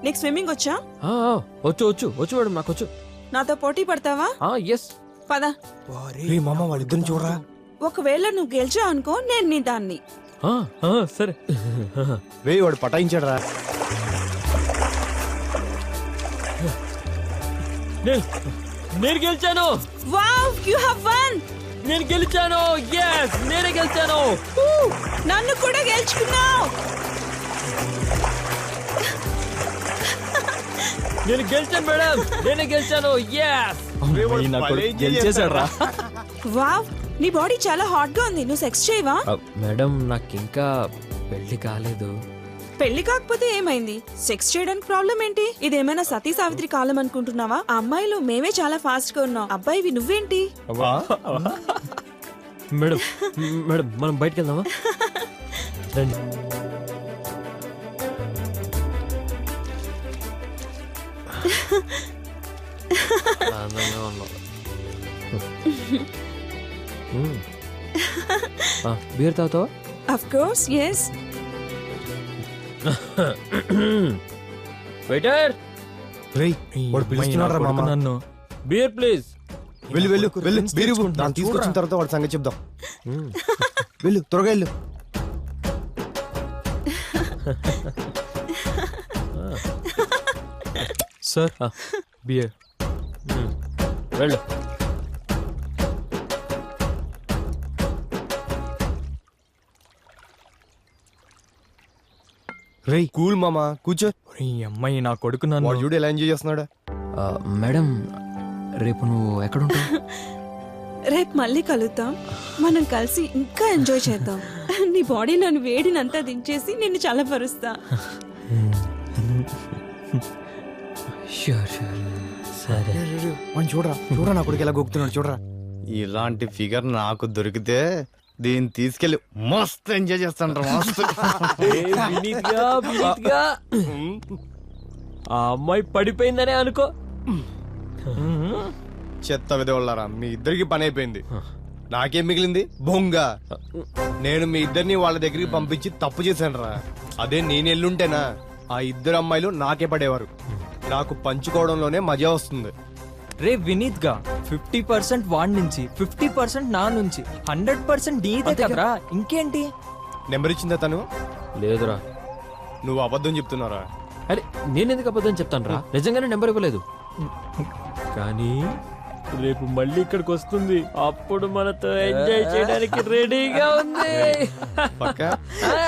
నీకు స్విమ్మింగ్ వచ్చా? వచ్చు వచ్చు వచ్చు మేడం, నాకు వచ్చు. నాతో పోటీ పడతావా? ఎస్. పద. మామ వాళ్ళిద్దరిని చూడరా. ఒకవేళ నువ్వు గెలిచావు అనుకో, నేను నీ దాన్ని. సరే. రే వాడు పటాయించాడు రా. నేను గెలిచాను. Wow, you have one. నేను గెలిచాను. yes నేనే గెలిచాను. నన్ను కూడా గెలుచుకున్నావు. నేను గెలిచాను మేడం, నేనే గెలిచాను. yes గెలిచేశాడు రా. వావ్, నీ బాడీ చాలా హాట్ గా ఉంది. నువ్వు సెక్స్ చేయవా? మేడం నాకు ఇంకా పెళ్లి కాలేదు. పెళ్లి కాకపోతే ఏమైంది? సెక్స్ చేయడానికి ప్రాబ్లం ఏంటి? ఇదేమైనా సతీ సావిత్రి కాలం అనుకుంటున్నావా? అమ్మాయిలు మేమే చాలా ఫాస్ట్ గా ఉన్నాం, అబ్బాయివి నువ్వేంటి? మేడం మేడం మనం బయటికి వెళ్దామా? రండి. ఆనందంగా ఉన్నాం. బీర్ తాగుతావా? Of course, yes. వెయిటర్, రేయ్ వాడు పిలుస్తున్నాడు రా మామ. నన్ను బీర్ ప్లీజ్. వెళ్ళు వెళ్ళు వెళ్ళు, బీరు దాన్ని తీసుకొచ్చిన తర్వాత వాడి సంగతి చెప్దాం. వెళ్ళు త్వరగా వెళ్ళు. Sir beer. వెళ్ళు. రేయ్ కూల్ మామ, కూర్చో. ఈ అమ్మాయి నా కొడుకు నన్ను. వాడు చూడు ఎలా ఎంజాయ్ చేస్తున్నాడు. మేడం రేపు నువ్వు ఎక్కడుంటావు? రేపు మళ్ళీ కలుద్దాం, మనం కలిసి ఇంకా ఎంజాయ్ చేద్దాం. నీ బాడీలోని వేడినంతా దించేసి నిన్ను చల్లపరుస్తా. సరే. మనం చూడరా చూడరా, నా కొడుకు ఎలా గొక్కుతున్నాడు చూడరా. ఇలాంటి ఫిగర్ నాకు దొరికితే దీన్ని తీసుకెళ్లి మస్తు ఎంజాయ్ చేస్తాను రా. మస్తు. ఆ అమ్మాయి పడిపోయిందనే అనుకో. చెత్త విధవల్లారా, మీ ఇద్దరికి పని అయిపోయింది. నాకేం మిగిలింది? బొంగ. నేను మీ ఇద్దరిని వాళ్ళ దగ్గరికి పంపించి తప్పు చేశాను రా. అదే నేను ఎల్లుంటేనా ఆ ఇద్దరు అమ్మాయిలు నాకే పడేవారు. నాకు పంచుకోవడంలోనే మజా వస్తుంది. రే వినీత్ గా 50% వాడి నుంచి, 50% నా నుంచి, 100% నీదే కదరా. ఇంకేంటి? నెంబర్ ఇచ్చిందా తను? లేదురా. నువ్వు అబద్ధం చెప్తున్నారా? అరే నేను ఎందుకు అబద్ధం చెప్తాను రా, నిజంగానే నెంబర్ ఇవ్వలేదు. కానీ రేపు మళ్ళీ ఇక్కడికి వస్తుంది, అప్పుడు మనతో ఎంజాయ్ చేయడానికి రెడీగా ఉంది. పక్కా? ఆ.